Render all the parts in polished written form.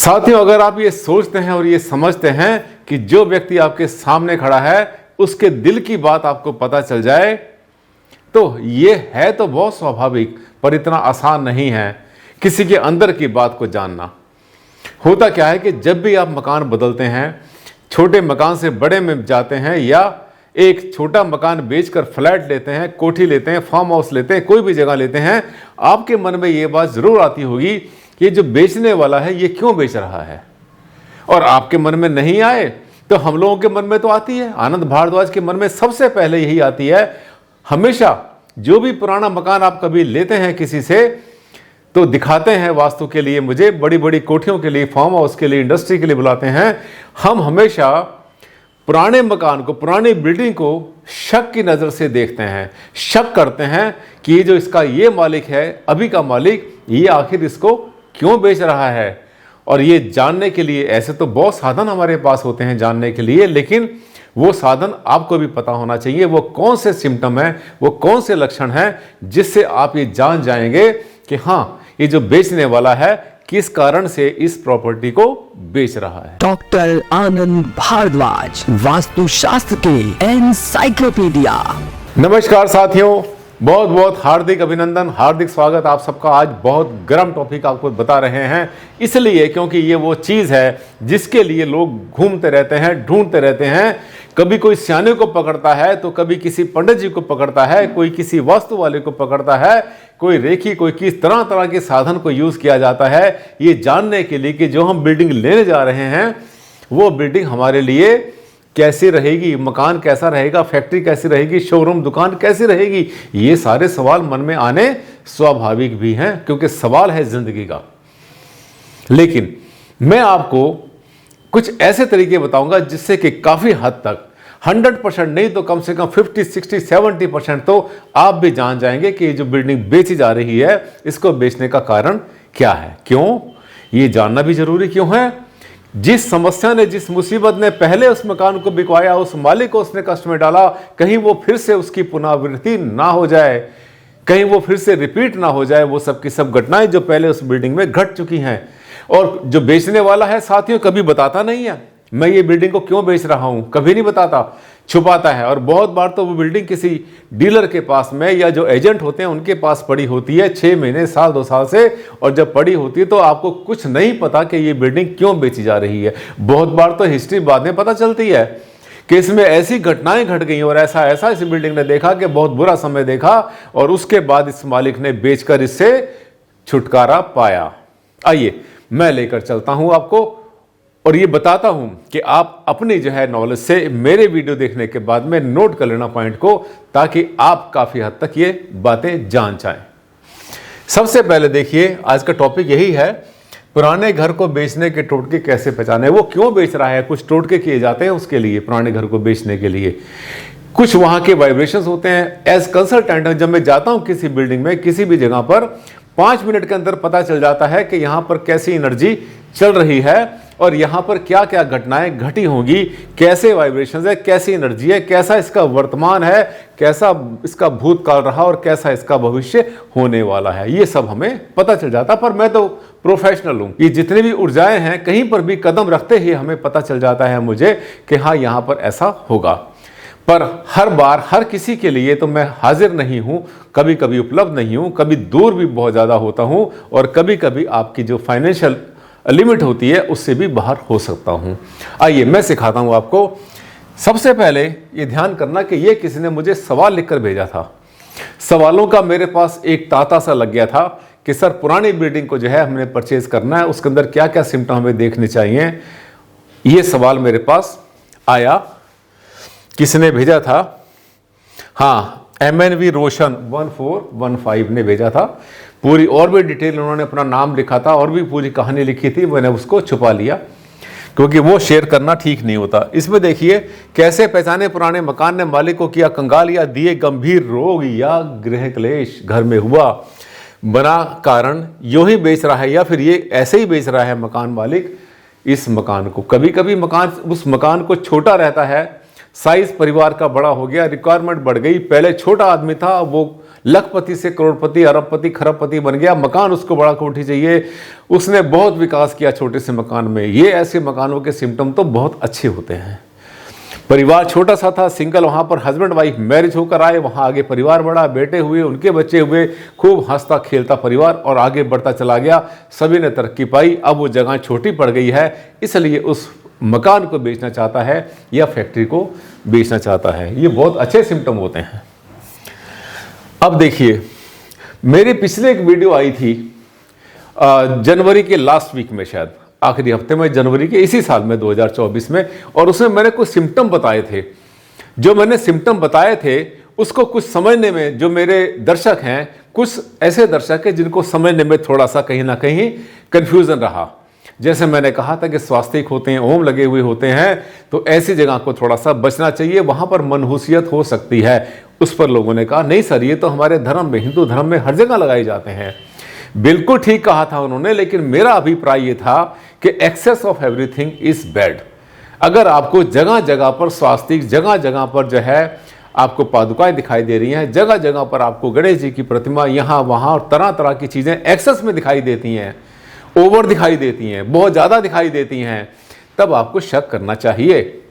साथियों, अगर आप ये सोचते हैं और ये समझते हैं कि जो व्यक्ति आपके सामने खड़ा है उसके दिल की बात आपको पता चल जाए, तो ये है तो बहुत स्वाभाविक, पर इतना आसान नहीं है किसी के अंदर की बात को जानना। होता क्या है कि जब भी आप मकान बदलते हैं, छोटे मकान से बड़े में जाते हैं या एक छोटा मकान बेचकर फ्लैट लेते हैं, कोठी लेते हैं, फार्म हाउस लेते हैं, कोई भी जगह लेते हैं, आपके मन में ये बात जरूर आती होगी कि ये जो बेचने वाला है ये क्यों बेच रहा है। और आपके मन में नहीं आए तो हम लोगों के मन में तो आती है। आनंद भारद्वाज के मन में सबसे पहले यही आती है। हमेशा जो भी पुराना मकान आप कभी लेते हैं किसी से, तो दिखाते हैं वास्तु के लिए, मुझे बड़ी बड़ी कोठियों के लिए, फार्म हाउस के लिए, इंडस्ट्री के लिए बुलाते हैं। हम हमेशा पुराने मकान को, पुरानी बिल्डिंग को शक की नज़र से देखते हैं, शक करते हैं कि ये जो इसका ये मालिक है, अभी का मालिक, ये आखिर इसको क्यों बेच रहा है। और ये जानने के लिए ऐसे तो बहुत साधन हमारे पास होते हैं जानने के लिए, लेकिन वो साधन आपको भी पता होना चाहिए। वो कौन से सिम्टम हैं, वो कौन से लक्षण हैं जिससे आप ये जान जाएंगे कि हाँ, ये जो बेचने वाला है किस कारण से इस प्रॉपर्टी को बेच रहा है। डॉक्टर आनंद भारद्वाज, वास्तुशास्त्र के एनसाइक्लोपीडिया। नमस्कार साथियों, बहुत बहुत हार्दिक अभिनंदन, हार्दिक स्वागत आप सबका। आज बहुत गर्म टॉपिक आपको बता रहे हैं, इसलिए क्योंकि ये वो चीज़ है जिसके लिए लोग घूमते रहते हैं, ढूंढते रहते हैं। कभी कोई सियाने को पकड़ता है, तो कभी किसी पंडित जी को पकड़ता है, कोई किसी वास्तु वाले को पकड़ता है, कोई रेखी, कोई किस तरह तरह के साधन को यूज़ किया जाता है ये जानने के लिए कि जो हम बिल्डिंग लेने जा रहे हैं वो बिल्डिंग हमारे लिए कैसी रहेगी, मकान कैसा रहेगा, फैक्ट्री कैसी रहेगी, शोरूम दुकान कैसी रहेगी। ये सारे सवाल मन में आने स्वाभाविक भी हैं, क्योंकि सवाल है जिंदगी का। लेकिन मैं आपको कुछ ऐसे तरीके बताऊंगा जिससे कि काफ़ी हद तक 100% नहीं तो कम से कम 50, 60, 70% तो आप भी जान जाएंगे कि ये जो बिल्डिंग बेची जा रही है इसको बेचने का कारण क्या है, क्यों, ये जानना भी जरूरी क्यों है। जिस समस्या ने, जिस मुसीबत ने पहले उस मकान को बिकवाया, उस मालिक को उसने कष्ट में डाला, कहीं वो फिर से उसकी पुनरावृत्ति ना हो जाए, कहीं वो फिर से रिपीट ना हो जाए। वो सब की सब घटनाएं जो पहले उस बिल्डिंग में घट चुकी हैं। और जो बेचने वाला है साथियों कभी बताता नहीं है मैं ये बिल्डिंग को क्यों बेच रहा हूं, कभी नहीं बताता, छुपाता है। और बहुत बार तो वो बिल्डिंग किसी डीलर के पास में या जो एजेंट होते हैं उनके पास पड़ी होती है 6 महीने, साल, 2 साल से। और जब पड़ी होती है तो आपको कुछ नहीं पता कि ये बिल्डिंग क्यों बेची जा रही है। बहुत बार तो हिस्ट्री बाद में पता चलती है कि इसमें ऐसी घटनाएं घट गई और ऐसा ऐसा इस बिल्डिंग ने देखा कि बहुत बुरा समय देखा और उसके बाद इस मालिक ने बेचकर इससे छुटकारा पाया। आइए मैं लेकर चलता हूं आपको और ये बताता हूं कि आप अपनी जो है नॉलेज से मेरे वीडियो देखने के बाद में नोट कर लेना पॉइंट को, ताकि आप काफी हद तक ये बातें जान जाएं। सबसे पहले देखिए, आज का टॉपिक यही है, पुराने घर को बेचने के टोटके कैसे पहचाने। वो क्यों बेच रहा है, कुछ टोटके किए जाते हैं उसके लिए, पुराने घर को बेचने के लिए। कुछ वहां के वाइब्रेशंस होते हैं। एज कंसल्टेंट जब मैं जाता हूं किसी बिल्डिंग में, किसी भी जगह पर, 5 मिनट के अंदर पता चल जाता है कि यहां पर कैसी एनर्जी चल रही है और यहां पर क्या क्या घटनाएं घटी होंगी, कैसे वाइब्रेशंस है, कैसी एनर्जी है, कैसा इसका वर्तमान है, कैसा इसका भूतकाल रहा और कैसा इसका भविष्य होने वाला है। ये सब हमें पता चल जाता। पर मैं तो प्रोफेशनल हूं, ये जितनी भी ऊर्जाएं हैं कहीं पर भी कदम रखते ही हमें पता चल जाता है मुझे कि हाँ यहां पर ऐसा होगा। पर हर बार हर किसी के लिए तो मैं हाजिर नहीं हूं, कभी कभी उपलब्ध नहीं हूं, कभी दूर भी बहुत ज़्यादा होता हूं और कभी कभी आपकी जो फाइनेंशियल लिमिट होती है उससे भी बाहर हो सकता हूं। आइए मैं सिखाता हूं आपको। सबसे पहले ये ध्यान करना कि ये किसी ने मुझे सवाल लिखकर भेजा था। सवालों का मेरे पास एक तांता सा लग गया था कि सर पुरानी बिल्डिंग को जो है हमने परचेज करना है, उसके अंदर क्या क्या सिम्टम हमें देखने चाहिए। ये सवाल मेरे पास आया, किसने भेजा था, हाँ MNV रोशन 1415 ने भेजा था। पूरी और भी डिटेल उन्होंने अपना नाम लिखा था और भी पूरी कहानी लिखी थी, मैंने उसको छुपा लिया क्योंकि वो शेयर करना ठीक नहीं होता। इसमें देखिए, कैसे पहचाने पुराने मकान ने मालिक को किया कंगाल या दिए गंभीर रोग या गृह क्लेश, घर में हुआ बना कारण यूं ही बेच रहा है या फिर ये ऐसे ही बेच रहा है मकान मालिक इस मकान को। कभी कभी मकान, उस मकान को छोटा रहता है, साइज परिवार का बड़ा हो गया, रिक्वायरमेंट बढ़ गई, पहले छोटा आदमी था वो लखपति से करोड़पति, अरबपति, खरबपति बन गया, मकान उसको बड़ा कोठी चाहिए, उसने बहुत विकास किया छोटे से मकान में। ये ऐसे मकानों के सिम्टम तो बहुत अच्छे होते हैं। परिवार छोटा सा था, सिंगल, वहाँ पर हस्बैंड वाइफ मैरिज होकर आए, वहाँ आगे परिवार बढ़ा, बेटे हुए, उनके बच्चे हुए, खूब हंसता खेलता परिवार और आगे बढ़ता चला गया, सभी ने तरक्की पाई। अब वो जगह छोटी पड़ गई है, इसलिए उस मकान को बेचना चाहता है या फैक्ट्री को बेचना चाहता है। ये बहुत अच्छे सिम्टम होते हैं। अब देखिए, मेरी पिछले एक वीडियो आई थी जनवरी के लास्ट वीक में, शायद आखिरी हफ्ते में जनवरी के इसी साल में 2024 में, और उसमें मैंने कुछ सिम्टम बताए थे। जो मैंने सिम्टम बताए थे उसको कुछ समझने में, जो मेरे दर्शक हैं, कुछ ऐसे दर्शक हैं जिनको समझने में थोड़ा सा कहीं ना कहीं कन्फ्यूजन रहा। जैसे मैंने कहा था कि स्वास्तिक होते हैं, ओम लगे हुए होते हैं, तो ऐसी जगह को थोड़ा सा बचना चाहिए, वहां पर मनहूसियत हो सकती है। उस पर लोगों ने कहा नहीं सर, ये तो हमारे धर्म में, हिंदू धर्म में हर जगह लगाए जाते हैं। बिल्कुल ठीक कहा था उन्होंने, लेकिन मेरा अभिप्राय ये था कि excess of everything is bad. अगर आपको जगह जगह पर स्वास्तिक, जगह जगह पर जो है आपको पादुकाएं दिखाई दे रही हैं, जगह जगह पर आपको गणेश जी की प्रतिमा यहाँ वहाँ और तरह तरह की चीज़ें एक्सेस में दिखाई देती हैं, ओवर दिखाई देती हैं, बहुत ज़्यादा दिखाई देती हैं, तब आपको शक करना चाहिए।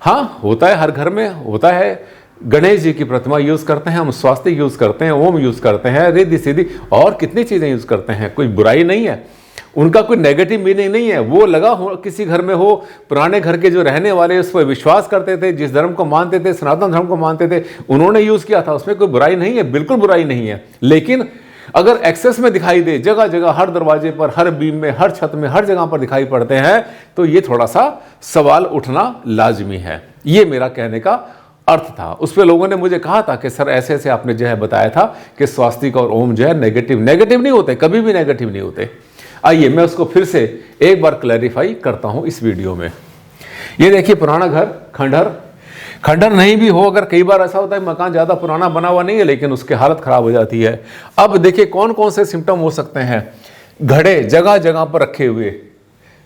हाँ, होता है, हर घर में होता है। गणेश जी की प्रतिमा यूज़ करते हैं हम, स्वास्तिक यूज़ करते हैं, ओम यूज़ करते हैं, रिद्धि सिद्धि और कितनी चीज़ें यूज़ करते हैं। कोई बुराई नहीं है, उनका कोई नेगेटिव मीनिंग नहीं है। वो लगा हो किसी घर में हो, पुराने घर के जो रहने वाले उस पर विश्वास करते थे, जिस धर्म को मानते थे, सनातन धर्म को मानते थे, उन्होंने यूज़ किया था, उसमें कोई बुराई नहीं है, बिल्कुल बुराई नहीं है। लेकिन अगर एक्सेस में दिखाई दे, जगह जगह, हर दरवाजे पर, हर बीम में, हर छत में, हर जगह पर दिखाई पड़ते हैं, तो ये थोड़ा सा सवाल उठना लाजमी है। ये मेरा कहने का अर्थ था। उस पर लोगों ने मुझे कहा था कि सर ऐसे ऐसे आपने जो है बताया था कि स्वास्तिक और ओम जो है नेगेटिव नहीं होते, कभी भी नेगेटिव नहीं होते। आइए मैं उसको फिर से एक बार क्लैरिफाई करता हूं इस वीडियो में। ये देखिए, पुराना घर, खंडहर नहीं भी हो, अगर कई बार ऐसा होता है मकान ज़्यादा पुराना बना हुआ नहीं है लेकिन उसकी हालत ख़राब हो जाती है। अब देखिए कौन कौन से सिम्टम हो सकते हैं। घड़े जगह जगह पर रखे हुए,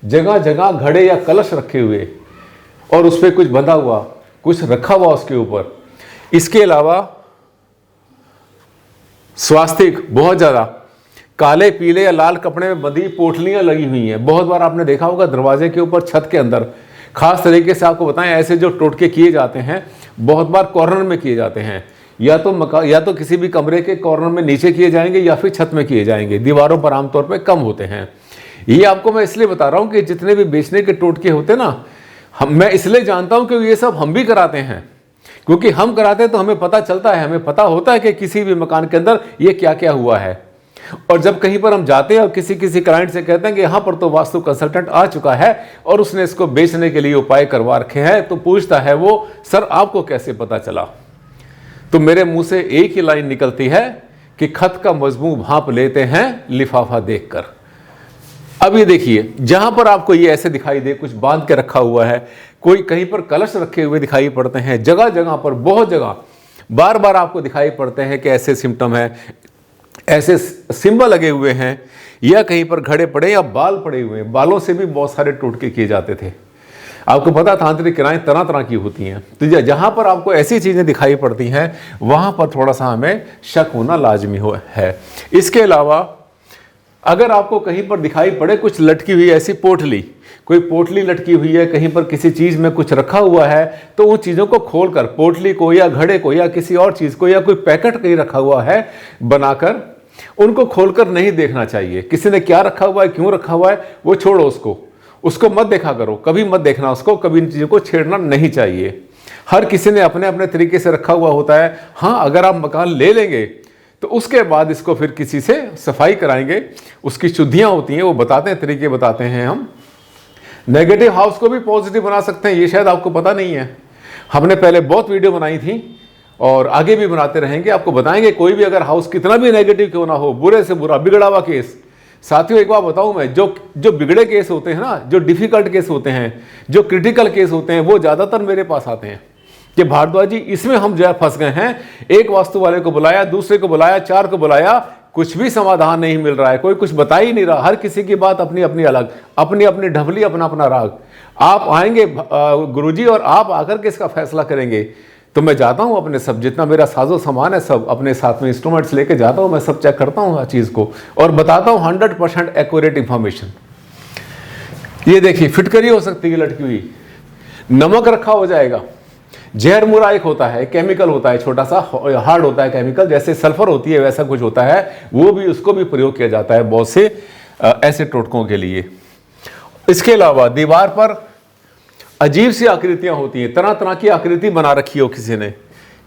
जगह जगह घड़े या कलश रखे हुए और उस पर कुछ बंधा हुआ, कुछ रखा हुआ उसके ऊपर। इसके अलावा स्वास्तिक बहुत ज़्यादा काले, पीले या लाल कपड़े में बंधी पोटलियां लगी हुई हैं। बहुत बार आपने देखा होगा दरवाजे के ऊपर, छत के अंदर। खास तरीके से आपको बताएं, ऐसे जो टोटके किए जाते हैं बहुत बार कॉर्नर में किए जाते हैं, या तो किसी भी कमरे के कॉर्नर में नीचे किए जाएंगे या फिर छत में किए जाएंगे। दीवारों पर आमतौर पर कम होते हैं। ये आपको मैं इसलिए बता रहा हूँ कि जितने भी बेचने के टोटके होते ना, मैं इसलिए जानता हूँ कि ये सब हम भी कराते हैं, क्योंकि हम कराते हैं तो हमें पता चलता है, हमें पता होता है कि किसी भी मकान के अंदर ये क्या क्या हुआ है। और जब कहीं पर हम जाते हैं और किसी क्लाइंट से कहते हैं कि यहाँ पर तो वास्तु कंसल्टेंट आ चुका है और उसने इसको बेचने के लिए उपाय करवा रखे हैं, तो पूछता है वो, सर आपको कैसे पता चला? तो मेरे मुंह से एक ही लाइन निकलती है कि खत का मजमू भांप लेते हैं लिफाफा देखकर। अब ये देखिए, जहां पर आपको ये ऐसे दिखाई दे, कुछ बांध के रखा हुआ है, कोई कहीं पर कलश रखे हुए दिखाई पड़ते हैं, जगह जगह पर, बहुत जगह बार बार आपको दिखाई पड़ते हैं कि ऐसे सिम्टम है, ऐसे सिंबल लगे हुए हैं, या कहीं पर घड़े पड़े या बाल पड़े हुए हैं। बालों से भी बहुत सारे टोटके किए जाते थे। आपको पता, तांत्रिक क्रियाएं तरह तरह की होती हैं। तो जहां पर आपको ऐसी चीजें दिखाई पड़ती हैं वहां पर थोड़ा सा हमें शक होना लाजमी है। इसके अलावा अगर आपको कहीं पर दिखाई पड़े कुछ लटकी हुई ऐसी पोटली, कोई पोटली लटकी हुई है, कहीं पर किसी चीज में कुछ रखा हुआ है, तो उन चीजों को खोलकर, पोटली को या घड़े को या किसी और चीज को, या कोई पैकेट कहीं रखा हुआ है बनाकर, उनको खोलकर नहीं देखना चाहिए। किसी ने क्या रखा हुआ है, क्यों रखा हुआ है, वो छोड़ो, उसको मत देखा करो, कभी मत देखना उसको, कभी इन चीजों को छेड़ना नहीं चाहिए। हर किसी ने अपने अपने तरीके से रखा हुआ होता है। हाँ, अगर आप मकान ले लेंगे तो उसके बाद इसको फिर किसी से सफाई कराएंगे, उसकी शुद्धियां होती हैं, वो बताते हैं, तरीके बताते हैं। हम नेगेटिव हाउस को भी पॉजिटिव बना सकते हैं, ये शायद आपको पता नहीं है। हमने पहले बहुत वीडियो बनाई थी और आगे भी बनाते रहेंगे, आपको बताएंगे कोई भी अगर हाउस कितना भी नेगेटिव क्यों ना हो, बुरे से बुरा, बिगड़ा हुआ केस। साथियों एक बात बताऊं मैं, जो बिगड़े केस होते हैं ना, जो डिफिकल्ट केस होते हैं, जो क्रिटिकल केस होते हैं, वो ज़्यादातर मेरे पास आते हैं कि भारद्वाज जी इसमें हम जो है फंस गए हैं। एक वास्तु वाले को बुलाया, दूसरे को बुलाया, 4 को बुलाया, कुछ भी समाधान नहीं मिल रहा है, कोई कुछ बता ही नहीं रहा। हर किसी की बात अपनी अपनी अलग, अपनी अपनी ढबली, अपना अपना राग। आप आएंगे गुरुजी और आप आकर के इसका फैसला करेंगे, तो मैं जाता हूँ अपने सब जितना मेरा साजो सामान है सब अपने साथ में इंस्ट्रूमेंट्स लेके जाता हूँ, मैं सब चेक करता हूँ हर चीज़ को और बताता हूँ 100% एक्यूरेट इंफॉर्मेशन। ये देखिए फिटकरी हो सकती है लटकी हुई, नमक रखा हो जाएगा, जहर मुरा एक होता है, केमिकल होता है, छोटा सा हार्ड होता है केमिकल, जैसे सल्फर होती है वैसा कुछ होता है, वो भी उसको भी प्रयोग किया जाता है बहुत से ऐसे टोटकों के लिए। इसके अलावा दीवार पर अजीब सी आकृतियां होती हैं, तरह तरह की आकृति बना रखी हो किसी ने,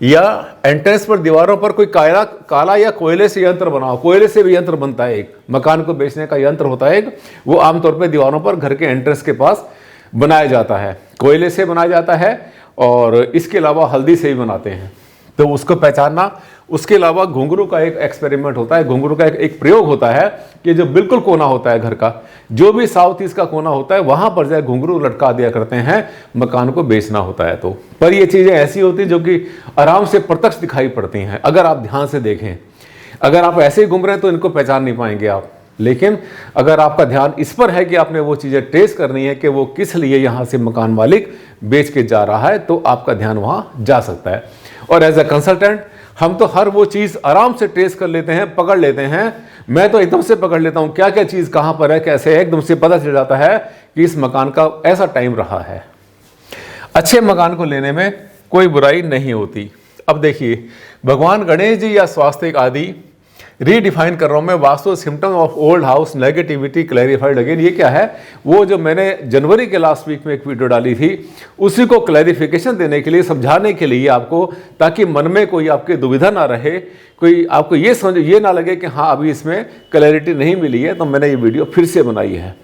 या एंट्रेंस पर दीवारों पर कोई काला या कोयले से यंत्र बना हो। कोयले से भी यंत्र बनता है, एक मकान को बेचने का यंत्र होता है एक, वो आमतौर पर दीवारों पर घर के एंट्रेंस के पास बनाया जाता है, कोयले से बनाया जाता है और इसके अलावा हल्दी से भी बनाते हैं, तो उसको पहचानना। उसके अलावा घुंघरू का एक एक्सपेरिमेंट होता है, घुंघरू का एक प्रयोग होता है कि जो बिल्कुल कोना होता है घर का, जो भी साउथ ईस्ट का कोना होता है वहां पर जाए घुंघरू लटका दिया करते हैं, मकान को बेचना होता है। तो पर ये चीजें ऐसी होती हैं जो कि आराम से प्रत्यक्ष दिखाई पड़ती हैं, अगर आप ध्यान से देखें। अगर आप ऐसे ही घूम रहे हैं तो इनको पहचान नहीं पाएंगे आप, लेकिन अगर आपका ध्यान इस पर है कि आपने वो चीज़ें ट्रेस करनी है कि वो किस लिए यहाँ से मकान मालिक बेच के जा रहा है, तो आपका ध्यान वहाँ जा सकता है। और एज ए कंसल्टेंट हम तो हर वो चीज़ आराम से ट्रेस कर लेते हैं, पकड़ लेते हैं। मैं तो एकदम से पकड़ लेता हूँ क्या क्या चीज़ कहाँ पर है, कैसे है, एकदम से पता चल जाता है कि इस मकान का ऐसा टाइम रहा है। अच्छे मकान को लेने में कोई बुराई नहीं होती। अब देखिए, भगवान गणेश जी या स्वास्थ्य आदि रीडिफाइन कर रहा हूं मैं, vastu symptom of old house negativity clarified again. ये क्या है, वो जो मैंने जनवरी के लास्ट वीक में एक वीडियो डाली थी, उसी को क्लैरिफिकेशन देने के लिए, समझाने के लिए आपको, ताकि मन में कोई आपकी दुविधा ना रहे, कोई आपको ये समझ ये ना लगे कि हाँ अभी इसमें क्लैरिटी नहीं मिली है, तो मैंने ये वीडियो फिर से बनाई है।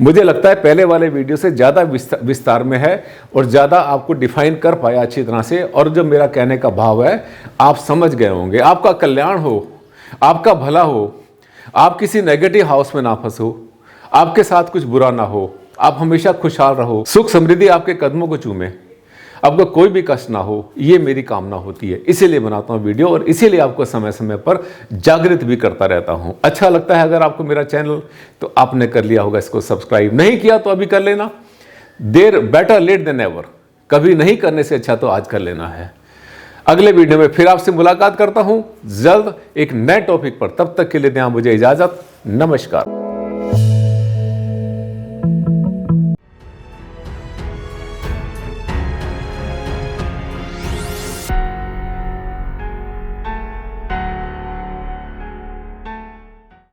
मुझे लगता है पहले वाले वीडियो से ज़्यादा विस्तार में है और ज़्यादा आपको डिफाइन कर पाया अच्छी तरह से, और जो मेरा कहने का भाव है आप समझ गए होंगे। आपका कल्याण हो, आपका भला हो, आप किसी नेगेटिव हाउस में ना फंसो, आपके साथ कुछ बुरा ना हो, आप हमेशा खुशहाल रहो, सुख समृद्धि आपके कदमों को चूमे, आपको कोई भी कष्ट ना हो, ये मेरी कामना होती है। इसीलिए बनाता हूँ वीडियो और इसीलिए आपको समय समय पर जागृत भी करता रहता हूँ। अच्छा लगता है अगर आपको मेरा चैनल, तो आपने कर लिया होगा इसको सब्सक्राइब, नहीं किया तो अभी कर लेना। देर बेटर लेट देन एवर, कभी नहीं करने से अच्छा तो आज कर लेना है। अगले वीडियो में फिर आपसे मुलाकात करता हूं जल्द एक नए टॉपिक पर, तब तक के लिए दें मुझे इजाजत। नमस्कार।